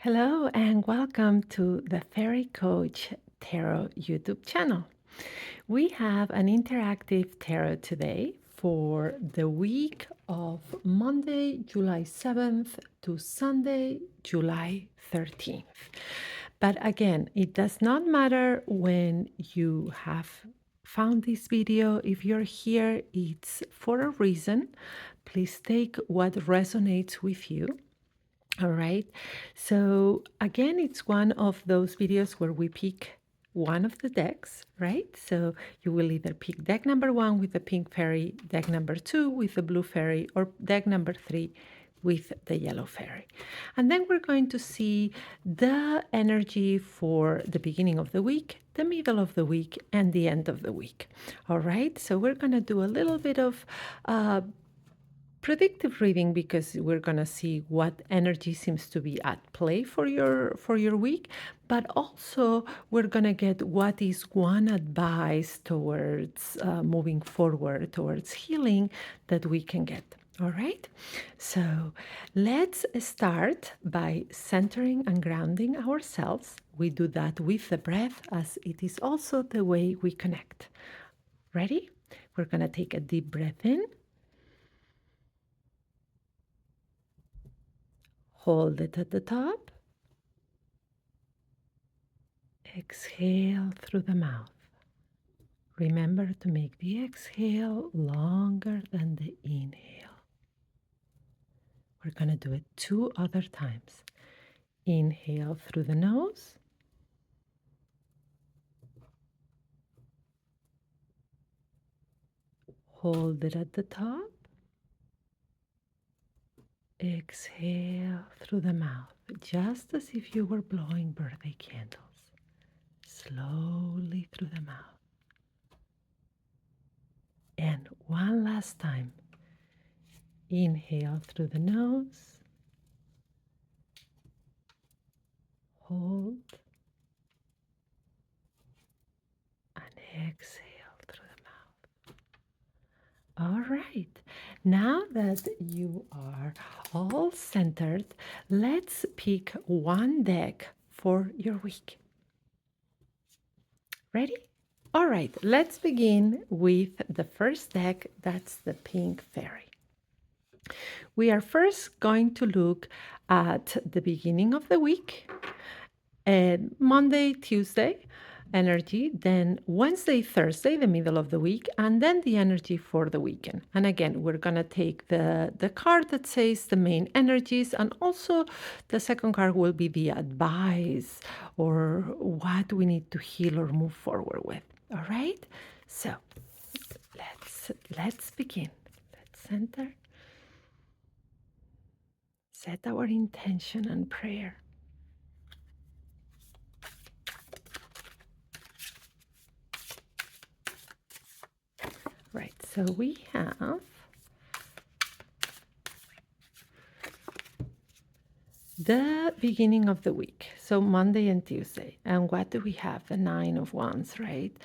Hello and welcome to the Fairy Coach Tarot YouTube channel. We have an interactive tarot today for the week of Monday, July 7th to Sunday, July 13th. But again, it does not matter when you have found this video. If you're here, it's for a reason. Please take what resonates with you. All right. So again, it's one of those videos where we pick one of the decks, right? So you will either pick deck number 1 with the pink fairy, deck number 2 with the blue fairy, or deck number 3 with the yellow fairy. And then we're going to see the energy for the beginning of the week, the middle of the week, and the end of the week. All right. So we're going to do a little bit of predictive reading because we're going to see what energy seems to be at play for your week, but also we're going to get what is one advice towards moving forward towards healing that we can get. All right, so let's start by centering and grounding ourselves. We do that with the breath, as it is also the way we connect. Ready? We're going to take a deep breath in. Hold it at the top. Exhale through the mouth. Remember to make the exhale longer than the inhale. We're going to do it 2 other times. Inhale through the nose. Hold it at the top. Exhale through the mouth, just as if you were blowing birthday candles. Slowly through the mouth. And one last time. Inhale through the nose. Hold. And exhale through the mouth. All right. Now that you are all centered, let's pick one deck for your week. Ready? All right, let's begin with the first deck. That's the pink fairy. We are first going to look at the beginning of the week, Monday, Tuesday energy, then Wednesday, Thursday, the middle of the week, and then the energy for the weekend. And again, we're going to take the card that says the main energies, and also the second card will be the advice or what we need to heal or move forward with. All right? So let's begin. Let's center. Set our intention and prayer. Right, so we have the beginning of the week, so Monday and Tuesday. And what do we have? The 9 of Wands, right?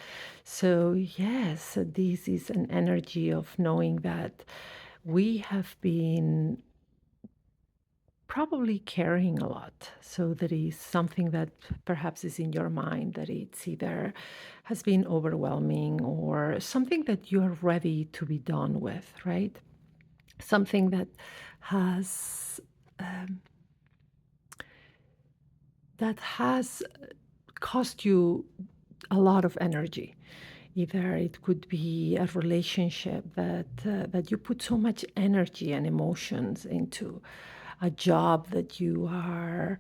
So yes, this is an energy of knowing that we have been probably carrying a lot. So there is something that perhaps is in your mind that it's either has been overwhelming or something that you're ready to be done with, right? Something that has cost you a lot of energy. Either it could be a relationship that you put so much energy and emotions into, a job that you are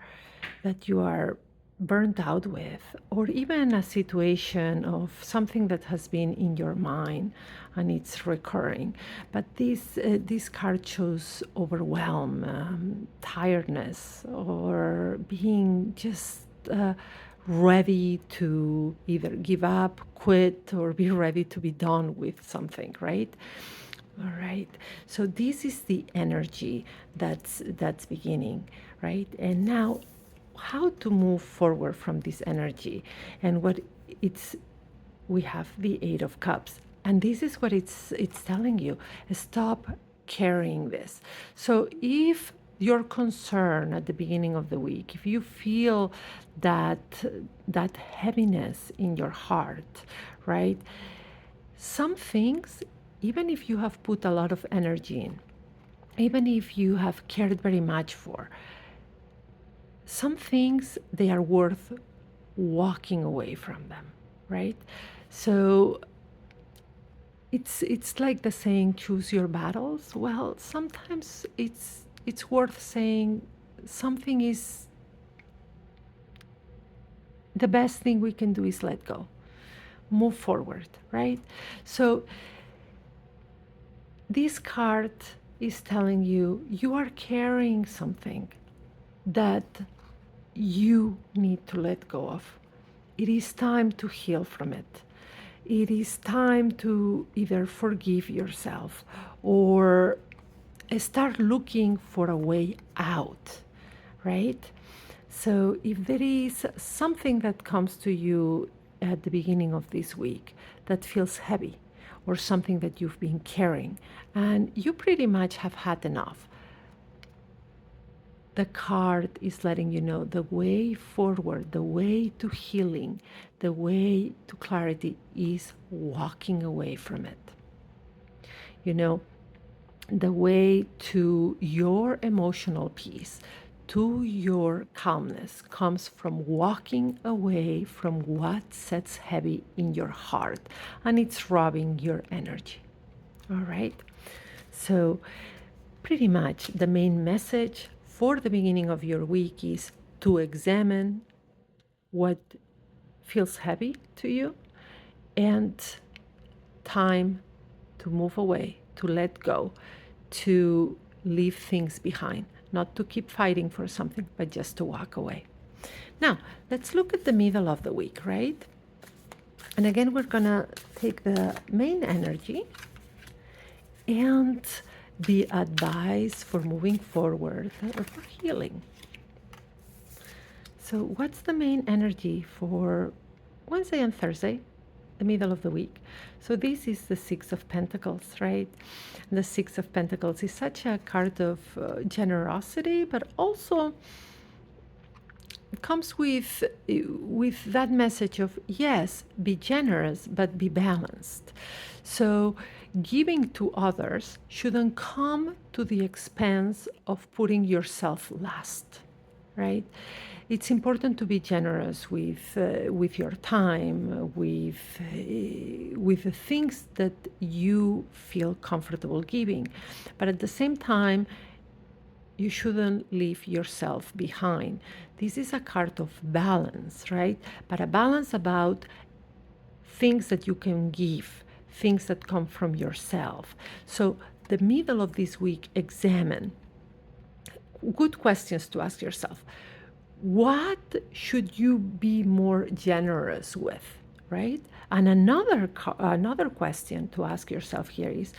burnt out with, or even a situation of something that has been in your mind and it's recurring. But this card shows overwhelm, tiredness, or being just ready to either give up, quit, or be ready to be done with something, right? All right. So this is the energy that's beginning, right? And now how to move forward from this energy. And what it's we have the 8 of Cups. And this is what it's telling you. Stop carrying this. So if your concern at the beginning of the week, if you feel that that heaviness in your heart, right? Some things, even if you have put a lot of energy in, even if you have cared very much for, some things they are worth walking away from them, right? So it's like the saying, choose your battles. Well, sometimes it's worth saying something is the best thing we can do is let go, move forward, right? So this card is telling you you are carrying something that you need to let go of. It is time to heal from it. It is time to either forgive yourself or start looking for a way out, right? So if there is something that comes to you at the beginning of this week that feels heavy, or something that you've been carrying and you pretty much have had enough, the card is letting you know the way forward, the way to healing, the way to clarity is walking away from it. You know, the way to your emotional peace, to your calmness, comes from walking away from what sits heavy in your heart and it's robbing your energy. All right. So, pretty much the main message for the beginning of your week is to examine what feels heavy to you and time to move away, to let go, to leave things behind, not to keep fighting for something, but just to walk away. Now, let's look at the middle of the week, right? And again, we're going to take the main energy and the advice for moving forward or for healing. So, what's the main energy for Wednesday and Thursday, the middle of the week? So, this is the Six of Pentacles, right? And the Six of Pentacles is such a card of generosity, but also it comes with that message of, yes, be generous, but be balanced. So giving to others shouldn't come to the expense of putting yourself last, right? It's important to be generous with your time, with the things that you feel comfortable giving, but at the same time, you shouldn't leave yourself behind. This is a card of balance, right? But a balance about things that you can give, things that come from yourself. So the middle of this week, examine good questions to ask yourself. What should you be more generous with, right? And another question to ask yourself here is,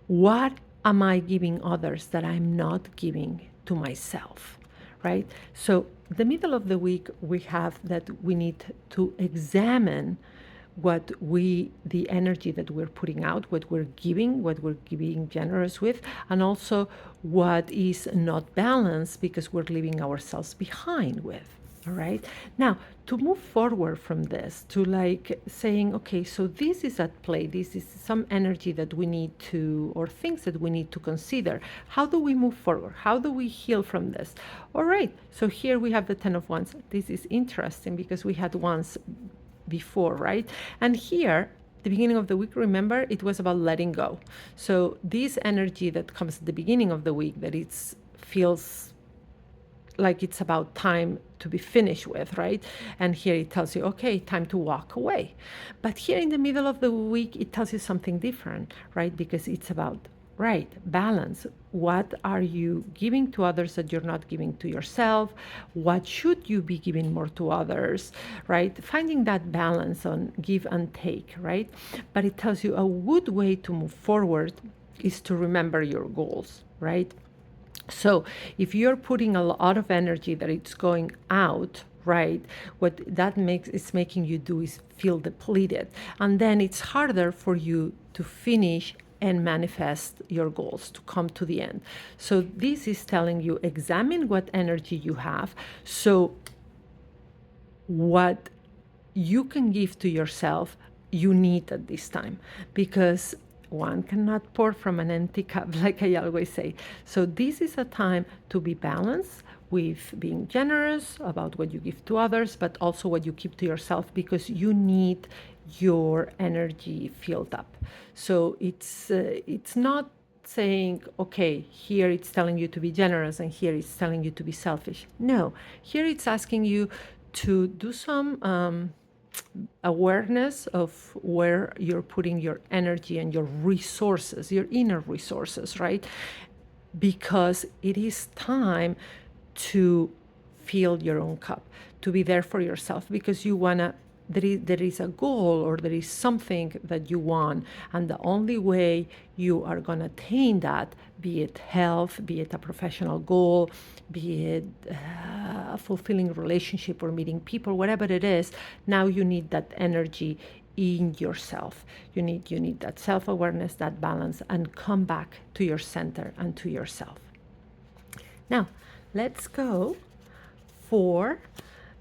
what am I giving others that I'm not giving to myself, right? So the middle of the week, we have that we need to examine the energy that we're putting out, what we're giving generous with, and also what is not balanced because we're leaving ourselves behind with. All right. Now, to move forward from this, to like saying, okay, so this is at play, this is some energy that we need to, or things that we need to consider. How do we move forward? How do we heal from this? All right. So here we have the Ten of Wands. This is interesting because we had Wands before, right? And here, the beginning of the week, remember, it was about letting go. So this energy that comes at the beginning of the week, that it feels like it's about time to be finished with, right? And here it tells you, okay, time to walk away. But here in the middle of the week, it tells you something different, right? Because it's about, right, balance. What are you giving to others that you're not giving to yourself? What should you be giving more to others, right? Finding that balance on give and take, right? But it tells you a good way to move forward is to remember your goals, right? So if you're putting a lot of energy that it's going out, right, what that makes is making you do is feel depleted. And then it's harder for you to finish and manifest your goals to come to the end. So this is telling you, examine what energy you have. So what you can give to yourself, you need at this time, because one cannot pour from an empty cup, like I always say. So this is a time to be balanced with being generous about what you give to others, but also what you keep to yourself, because you need your energy filled up. So it's not saying, okay, here it's telling you to be generous and here it's telling you to be selfish. No, here it's asking you to do some awareness of where you're putting your energy and your resources, your inner resources, right? Because it is time to fill your own cup, to be there for yourself, because you want to, there is a goal or there is something that you want, and the only way you are going to attain that, be it health, be it a professional goal, be it a fulfilling relationship or meeting people, whatever it is, now you need that energy in yourself. You need that self-awareness, that balance, and come back to your center and to yourself. Now, let's go for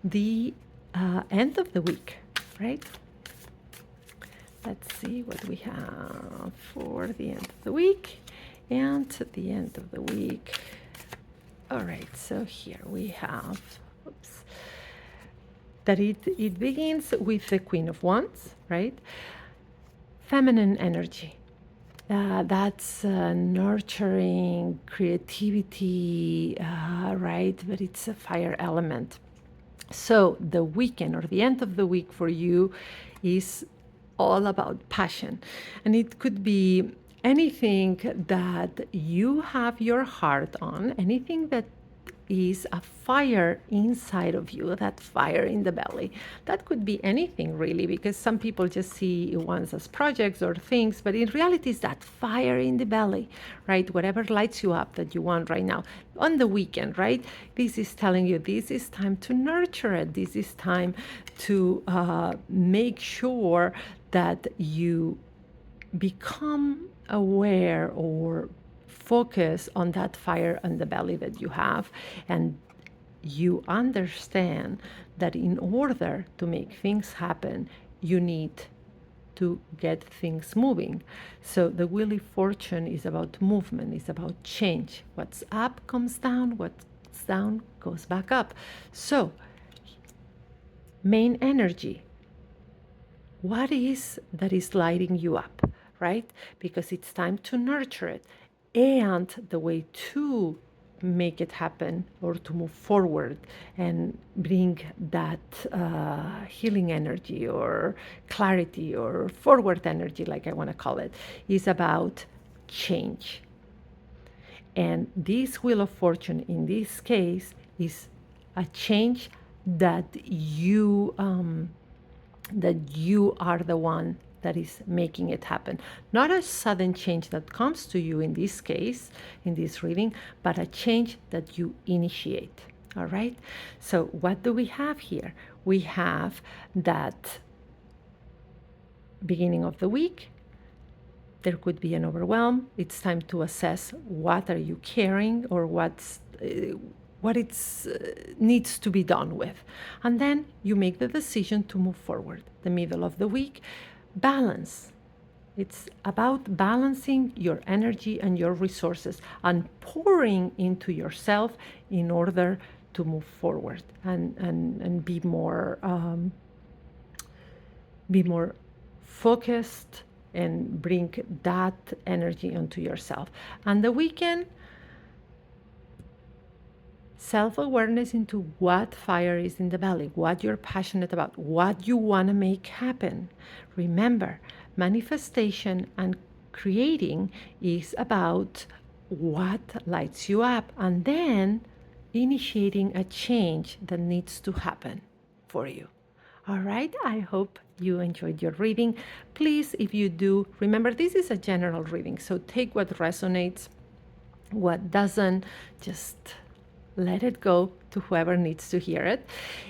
the end of the week, right? Let's see what we have for the end of the week. And at the end of the week, all right, so here we have, oops, that it begins with the Queen of Wands, right? Feminine energy. That's nurturing, creativity, right? But it's a fire element. So the weekend or the end of the week for you is all about passion. And it could be anything that you have your heart on, anything that is a fire inside of you, that fire in the belly. That could be anything really, because some people just see ones as projects or things, but in reality it's that fire in the belly, right? Whatever lights you up that you want right now on the weekend, right? This is telling you this is time to nurture it. This is time to make sure that you become aware or focus on that fire in the belly that you have, and you understand that in order to make things happen, you need to get things moving. So the Wheel of Fortune is about movement, it's about change. What's up comes down, what's down goes back up. So main energy, what is that is lighting you up, right? Because it's time to nurture it. And the way to make it happen or to move forward and bring that healing energy or clarity or forward energy, like I want to call it, is about change. And this Wheel of Fortune in this case is a change that you are the one that is making it happen. Not a sudden change that comes to you in this case, in this reading, but a change that you initiate. All right? So what do we have here? We have that beginning of the week. There could be an overwhelm. It's time to assess what are you carrying or what needs to be done with. And then you make the decision to move forward. The middle of the week, balance. It's about balancing your energy and your resources and pouring into yourself in order to move forward and be more focused and bring that energy onto yourself. And the weekend, self-awareness into what fire is in the belly, what you're passionate about, what you want to make happen. Remember, manifestation and creating is about what lights you up, and then initiating a change that needs to happen for you. All right, I hope you enjoyed your reading. Please, if you do, remember this is a general reading, so take what resonates, what doesn't, just let it go to whoever needs to hear it.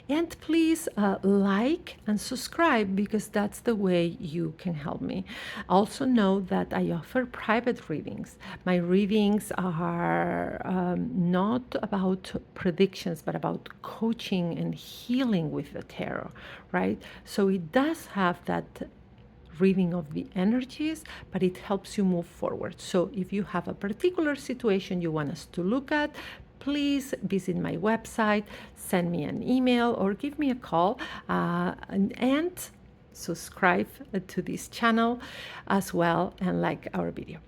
And please like and subscribe, because that's the way you can help me. Also know that I offer private readings. My readings are not about predictions, but about coaching and healing with the tarot, right? So it does have that reading of the energies, but it helps you move forward. So if you have a particular situation you want us to look at, please visit my website, send me an email, or give me a call, and subscribe to this channel as well, and like our video.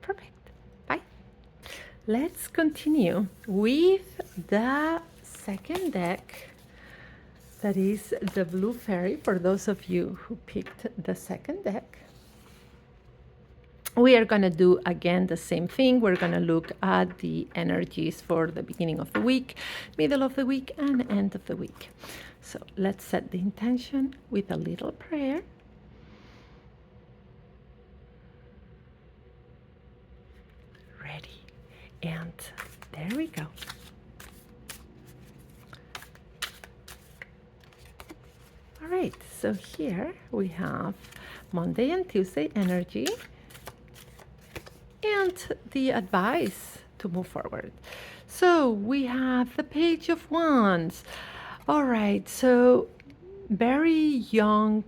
Perfect. Bye. Let's continue with the second deck. That is the Blue Fairy, for those of you who picked the second deck. We are going to do again the same thing. We're going to look at the energies for the beginning of the week, middle of the week, and end of the week. So let's set the intention with a little prayer. Ready. And there we go. All right, so here we have Monday and Tuesday energy and the advice to move forward. So we have the Page of Wands. All right, so very young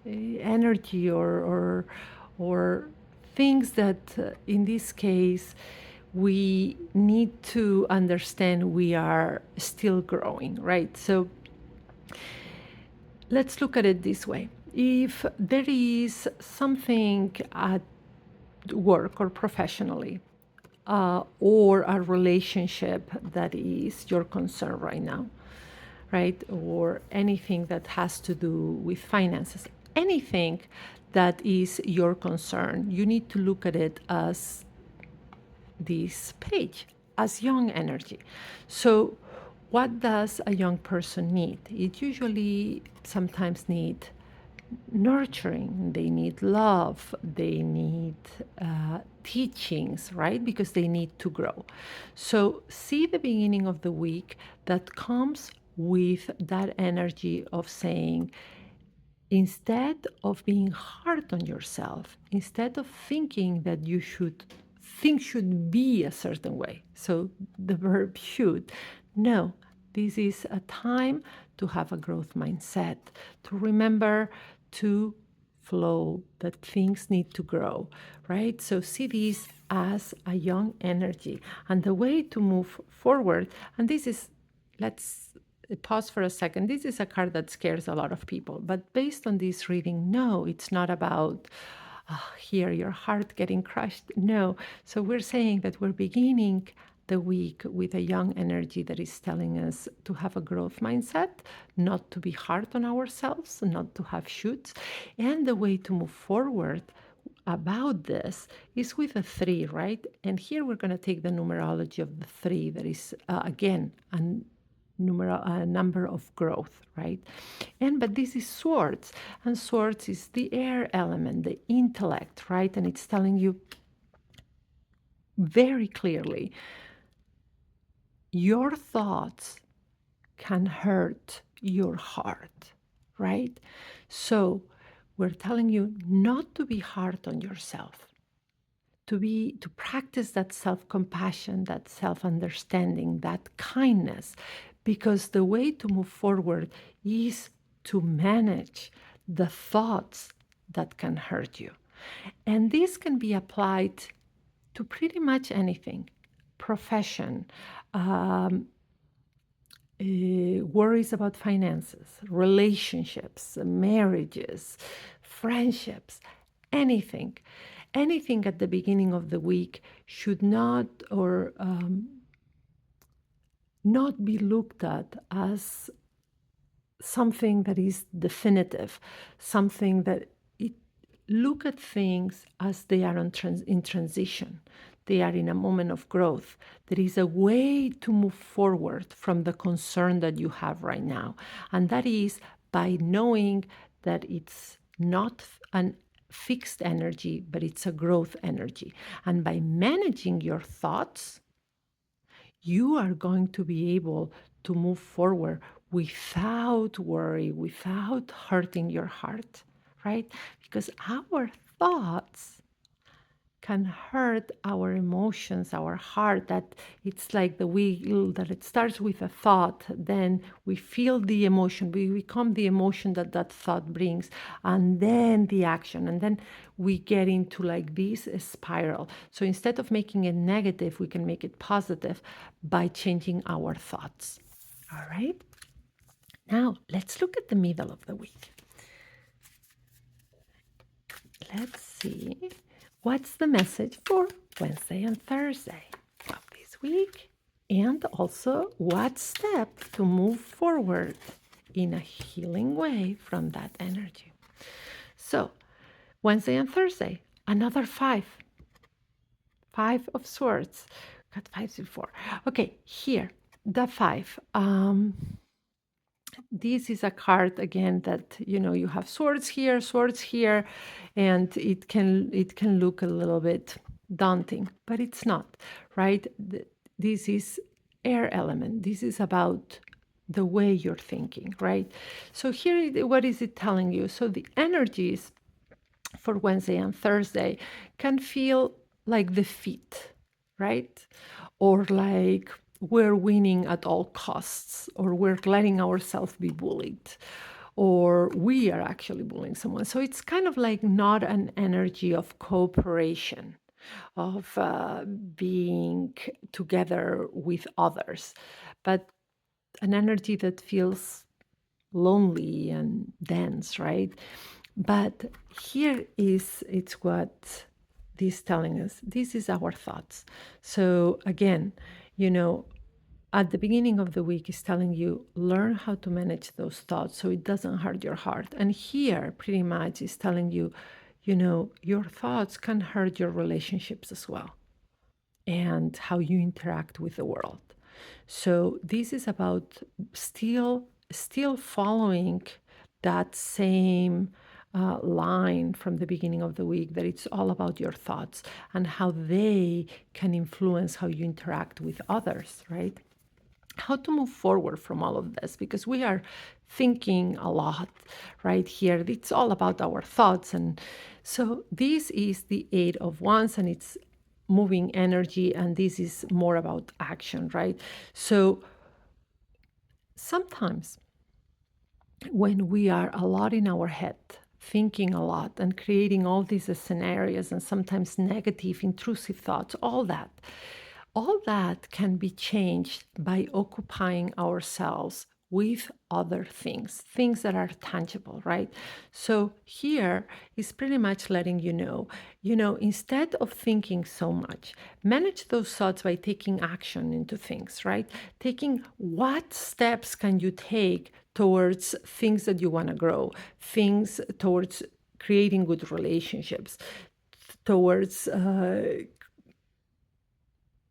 energy, or things that in this case we need to understand we are still growing, right? So let's look at it this way. If there is something at work or professionally, or a relationship that is your concern right now, right? Or anything that has to do with finances, anything that is your concern, you need to look at it as this page, as young energy. So what does a young person need? It usually sometimes need nurturing, they need love, they need teachings, right? Because they need to grow. So see the beginning of the week that comes with that energy of saying, instead of being hard on yourself, instead of thinking that things should be a certain way, so the verb should, no, this is a time to have a growth mindset, to remember to flow, that things need to grow, right? So see this as a young energy, and the way to move forward, and this is, let's pause for a second. This is a card that scares a lot of people, but based on this reading, no, it's not about here your heart getting crushed. No. So we're saying that we're beginning the week with a young energy that is telling us to have a growth mindset, not to be hard on ourselves, not to have shoots. And the way to move forward about this is with a 3, right? And here we're going to take the numerology of the 3, that is, again, a number of growth, right? But this is swords, and swords is the air element, the intellect, right? And it's telling you very clearly, your thoughts can hurt your heart, right? So we're telling you not to be hard on yourself, to practice that self-compassion, that self-understanding, that kindness, because the way to move forward is to manage the thoughts that can hurt you. And this can be applied to pretty much anything: profession, worries about finances, relationships, marriages, friendships, anything. Anything at the beginning of the week should not, or not be looked at as something that is definitive, something that look at things as they are in transition. They are in a moment of growth. There is a way to move forward from the concern that you have right now. And that is by knowing that it's not an fixed energy, but it's a growth energy. And by managing your thoughts, you are going to be able to move forward without worry, without hurting your heart, right? Because our thoughts can hurt our emotions, our heart, that it's like the wheel that it starts with a thought, then we feel the emotion, we become the emotion that that thought brings, and then the action, and then we get into like this spiral. So instead of making it negative, we can make it positive by changing our thoughts. All right? Now, let's look at the middle of the week. Let's see. What's the message for Wednesday and Thursday of this week? And also, what step to move forward in a healing way from that energy? So, Wednesday and Thursday, another five. Five of Swords. Got fives before. Okay, here, the five. This is a card again that you have swords here, and it can look a little bit daunting, but it's not, right? This is air element. This is about the way you're thinking, right? So here, what is it telling you? So the energies for Wednesday and Thursday can feel like defeat, right? Or like we're winning at all costs, or we're letting ourselves be bullied, or we are actually bullying someone. So it's kind of like not an energy of cooperation, of being together with others, but an energy that feels lonely and dense, right? But here it's what this telling us. This is our thoughts. So again, at the beginning of the week is telling you learn how to manage those thoughts so it doesn't hurt your heart. And here pretty much is telling you, your thoughts can hurt your relationships as well, and how you interact with the world. So this is about still following that same line from the beginning of the week, that it's all about your thoughts and how they can influence how you interact with others, right? How to move forward from all of this, because we are thinking a lot right here. It's all about our thoughts. And so this is the Eight of Wands, and it's moving energy, and this is more about action, right? So sometimes when we are a lot in our head, thinking a lot and creating all these scenarios, and sometimes negative intrusive thoughts, all that can be changed by occupying ourselves with other things that are tangible, right? So here is pretty much letting instead of thinking so much, manage those thoughts by taking action into things, right? Taking what steps can you take towards things that you want to grow, things towards creating good relationships, towards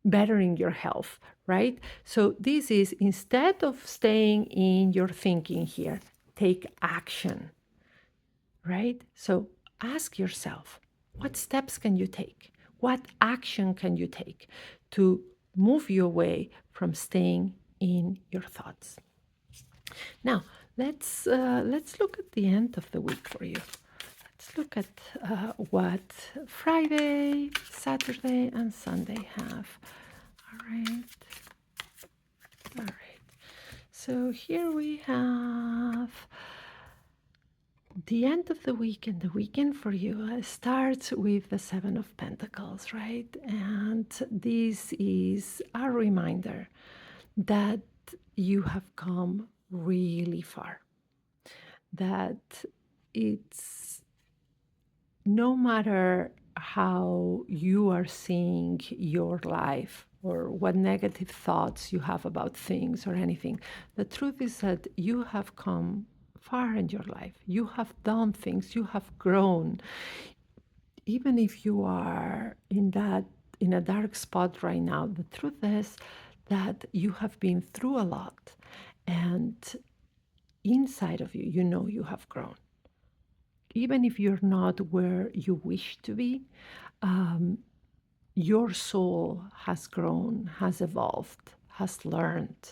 bettering your health, right? So this is, instead of staying in your thinking here, take action, right? So ask yourself, what steps can you take? What action can you take to move you away from staying in your thoughts? Now, let's look at the end of the week for you. Let's look at what Friday, Saturday, and Sunday have. All right. All right. So here we have the end of the week, and the weekend for you starts with the Seven of Pentacles, right? And this is a reminder that you have come really far, that it's no matter how you are seeing your life or what negative thoughts you have about things or anything, the truth is that you have come far in your life. You have done things, you have grown. Even if you are in a dark spot right now, the truth is that you have been through a lot, and inside of you, you have grown. Even if you're not where you wish to be, your soul has grown, has evolved, has learned.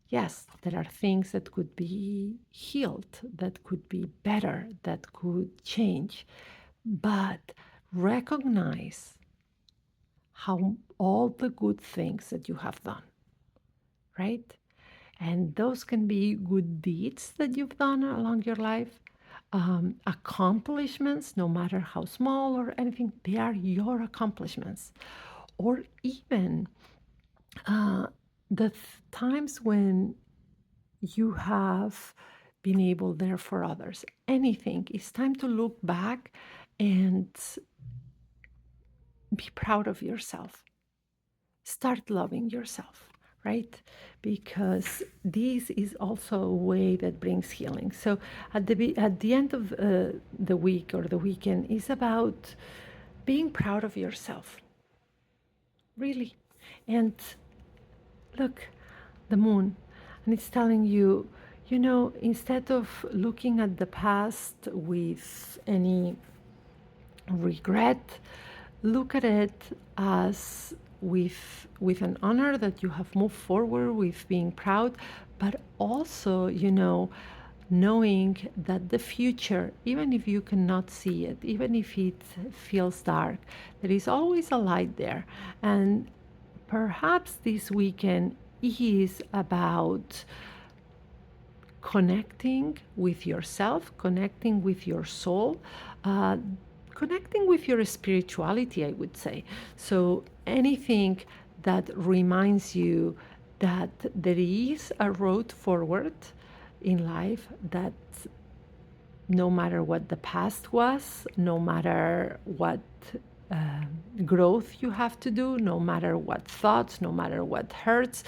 Yes, there are things that could be healed, that could be better, that could change, but recognize how all the good things that you have done, right? And those can be good deeds that you've done along your life, accomplishments, no matter how small or anything, they are your accomplishments. Or even uh, the times when you have been able there for others. Anything. It's time to look back and be proud of yourself. Start loving yourself, right? Because this is also a way that brings healing. So at the end of the week or the weekend is about being proud of yourself, really. And look, the moon, and it's telling you, you know, instead of looking at the past with any regret, look at it as with an honor that you have moved forward, with being proud, but also, you know, knowing that the future, even if you cannot see it, even if it feels dark, there is always a light there. And perhaps this weekend is about connecting with yourself, connecting with your soul, uh, connecting with your spirituality, I would say. So anything that reminds you that there is a road forward in life, that no matter what the past was, no matter what uh, growth you have to do, no matter what thoughts, no matter what hurts,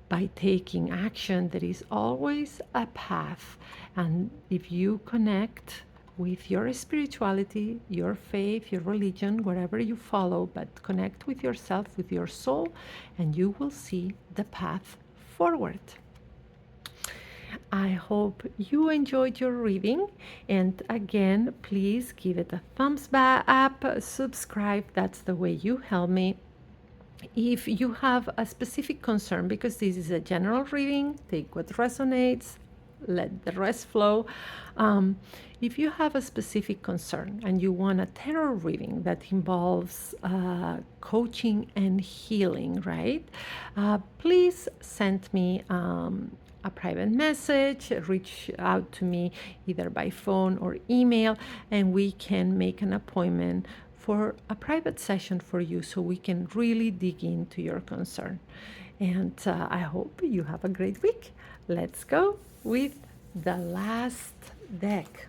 by taking action, there is always a path. And if you connect with your spirituality, your faith, your religion, whatever you follow, but connect with yourself, with your soul, and you will see the path forward. I hope you enjoyed your reading. And again, please give it a thumbs up, subscribe. That's the way you help me. If you have a specific concern, because this is a general reading, take what resonates, let the rest flow. If you have a specific concern and you want a tarot reading that involves coaching and healing, right? Please send me a private message, reach out to me either by phone or email, and we can make an appointment for a private session for you so we can really dig into your concern. And I hope you have a great week. Let's go with the last deck.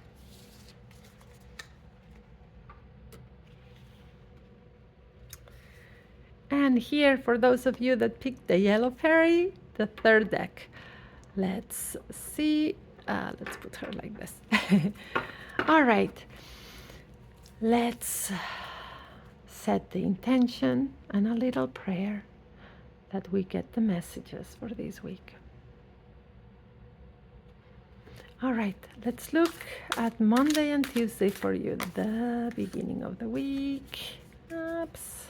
And here, for those of you that picked the yellow fairy, the third deck. Let's see. Let's put her like this. All right. Let's set the intention and a little prayer that we get the messages for this week. All right, let's look at Monday and Tuesday for you, the beginning of the week. Oops.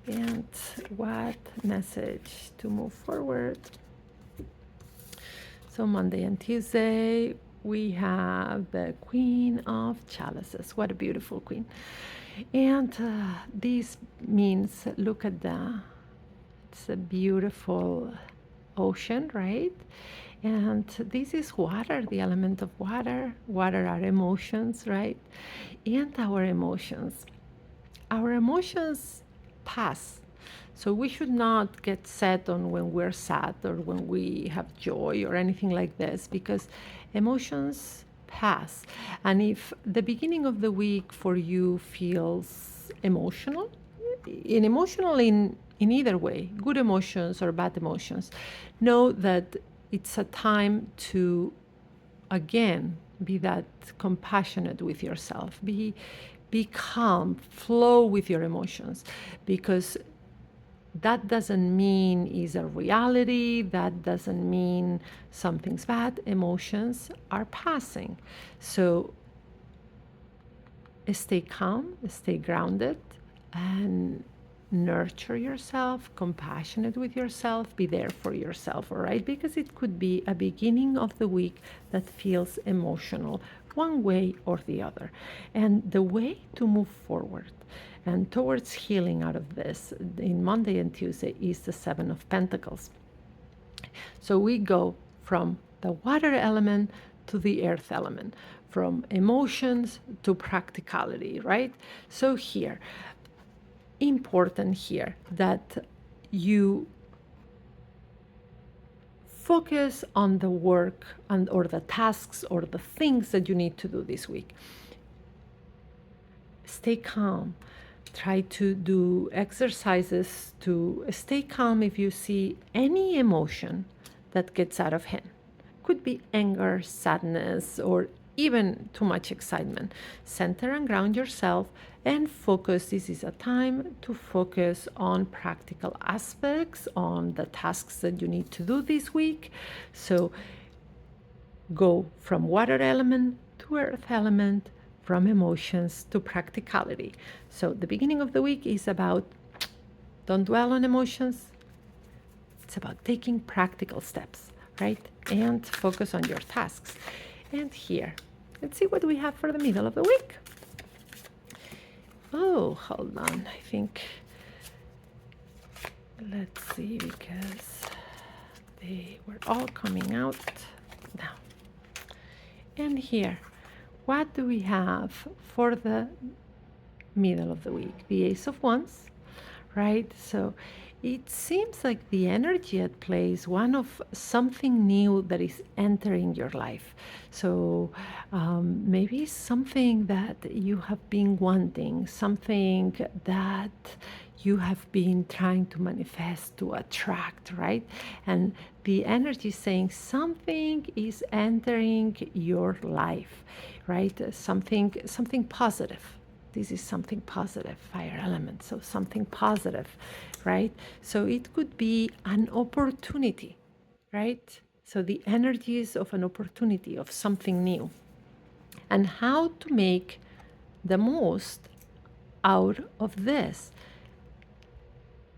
And what message to move forward. So Monday and Tuesday, we have the Queen of Chalices. What a beautiful queen. And this means, look at it's a beautiful ocean, right? And this is water, the element of water. Water are emotions, right? And our emotions. Our emotions pass. So we should not get set on when we're sad or when we have joy or anything like this, because emotions pass. And if the beginning of the week for you feels emotional, in either way, good emotions or bad emotions, know that it's a time to again be that compassionate with yourself. Be calm, flow with your emotions, because that doesn't mean is a reality. That doesn't mean something's bad. Emotions are passing. So stay calm, stay grounded, and nurture yourself, compassionate with yourself, be there for yourself, all right? Because it could be a beginning of the week that feels emotional one way or the other. And the way to move forward and towards healing out of this in Monday and Tuesday is the Seven of Pentacles. So we go from the water element to the earth element, from emotions to practicality, right? So here, important here that you focus on the work and or the tasks or the things that you need to do this week. Stay calm. Try to do exercises to stay calm if you see any emotion that gets out of hand. Could be anger, sadness, or even too much excitement. Center and ground yourself and focus. This is a time to focus on practical aspects, on the tasks that you need to do this week. So go from water element to earth element, from emotions to practicality. So the beginning of the week is about don't dwell on emotions. It's about taking practical steps, right? And focus on your tasks. And here, let's see what we have for the middle of the week. Oh, hold on. I think, let's see, because they were all coming out now. And here, what do we have for the middle of the week? The Ace of Wands, right? So it seems like the energy at play is one of something new that is entering your life. So maybe something that you have been wanting, something that you have been trying to manifest, to attract, right? And the energy is saying something is entering your life, right? Something positive. This is something positive, fire element, so something positive, right? So it could be an opportunity, right? So the energies of an opportunity, of something new, and how to make the most out of this.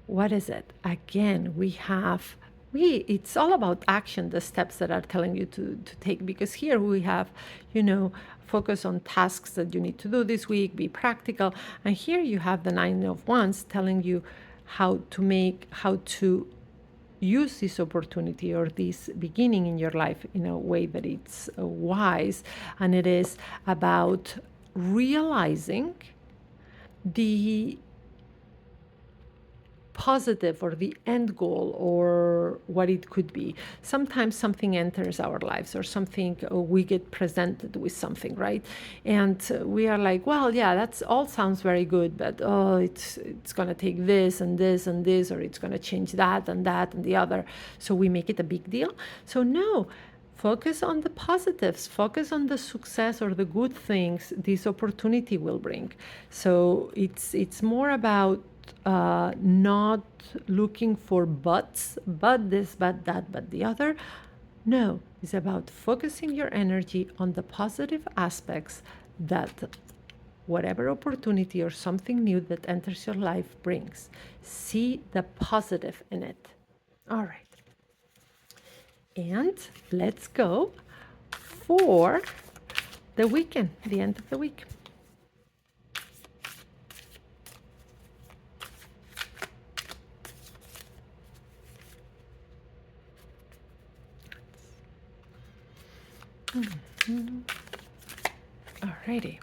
What is it? Again, it's all about action, the steps that are telling you to take, because here we have, focus on tasks that you need to do this week, be practical. And here you have the Nine of Wands telling you how to use this opportunity or this beginning in your life in a way that it's wise. And it is about realizing the positive or the end goal or what it could be. Sometimes something enters our lives or something, we get presented with something, right? And we are like, well, yeah, that's all sounds very good, but it's going to take this and this and this, or it's going to change that and the other. So we make it a big deal. So no, focus on the positives, focus on the success or the good things this opportunity will bring. So it's more about not looking for buts, but this, but that, but the other. No, it's about focusing your energy on the positive aspects that whatever opportunity or something new that enters your life brings. See the positive in it. All right. And let's go for the weekend, the end of the week. Alrighty.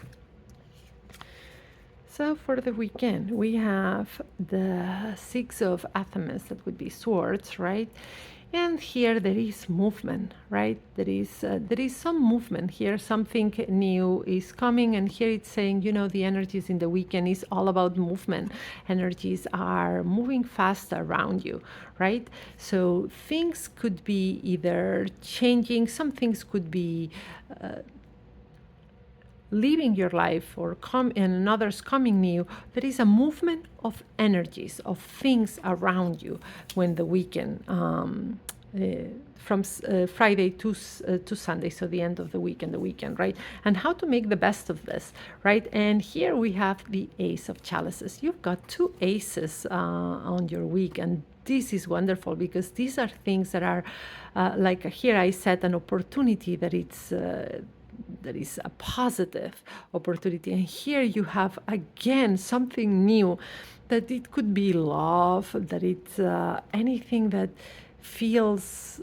So for the weekend, we have the Six of Athamas, that would be swords, right? And here there is movement, right? There is some movement here. Something new is coming, and here it's saying, the energies in the weekend is all about movement. Energies are moving fast around you, right? So things could be either changing, some things could be leaving your life or and others coming new. There is a movement of energies, of things around you when the weekend Friday to Sunday, so the end of the week and the weekend, right? And how to make the best of this, right? And here we have the Ace of Chalices. You've got two aces on your week, and this is wonderful because these are things that are like here I set an opportunity that is a positive opportunity. And here you have again something new, that it could be love, that it's anything that feels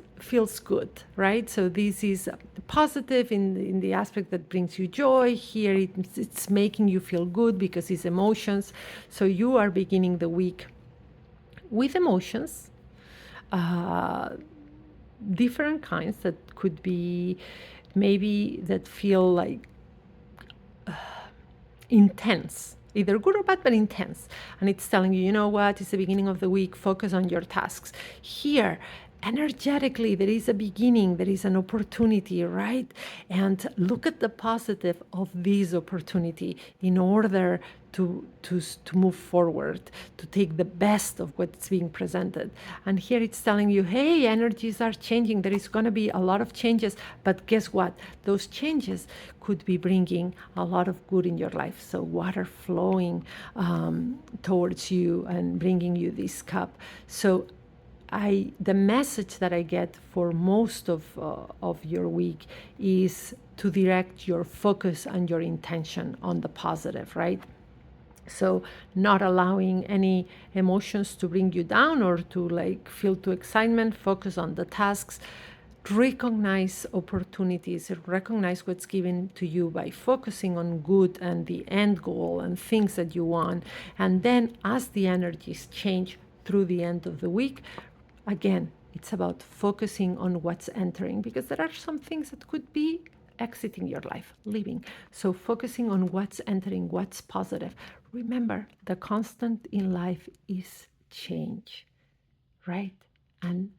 good, right? So this is positive in the aspect that brings you joy. Here it's making you feel good because it's emotions. So you are beginning the week with emotions, uh, different kinds that could be maybe that feel like intense, either good or bad, but intense. And it's telling you, you know what, it's the beginning of the week, focus on your tasks. Here, energetically, there is a beginning, there is an opportunity, right? And look at the positive of this opportunity in order to move forward, to take the best of what's being presented. And here it's telling you, hey, energies are changing. There is going to be a lot of changes, but guess what? Those changes could be bringing a lot of good in your life. So water flowing towards you and bringing you this cup. So the message that I get for most of your week is to direct your focus and your intention on the positive, right? So not allowing any emotions to bring you down or to like feel too excitement, focus on the tasks, recognize opportunities, recognize what's given to you by focusing on good and the end goal and things that you want. And then as the energies change through the end of the week, again, it's about focusing on what's entering, because there are some things that could be exiting your life, leaving. So focusing on what's entering, what's positive. Remember, the constant in life is change, right? And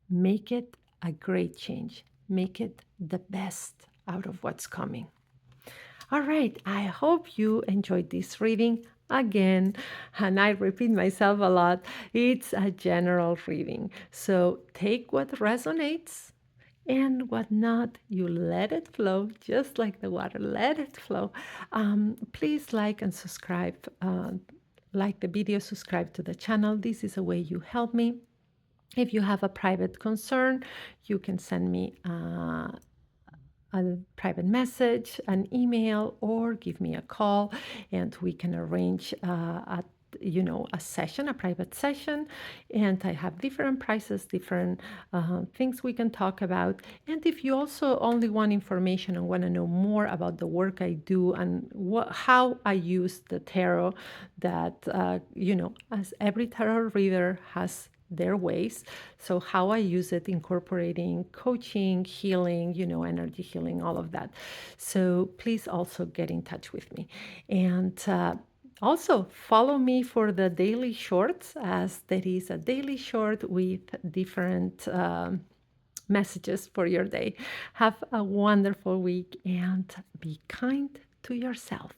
make it a great change. Make it the best out of what's coming. All right, I hope you enjoyed this reading. Again, and I repeat myself a lot, it's a general reading. So take what resonates, and what not, you let it flow, just like the water, let it flow. Please like and subscribe. Like the video, subscribe to the channel. This is a way you help me. If you have a private concern, you can send me a private message, an email, or give me a call, and we can arrange a session, a private session. And I have different prices, different things we can talk about. And if you also only want information and want to know more about the work I do and how I use the tarot, that as every tarot reader has their ways. So how I use it, incorporating coaching, healing, energy healing, all of that. So please also get in touch with me. And also follow me for the daily shorts, as there is a daily short with different messages for your day. Have a wonderful week and be kind to yourself.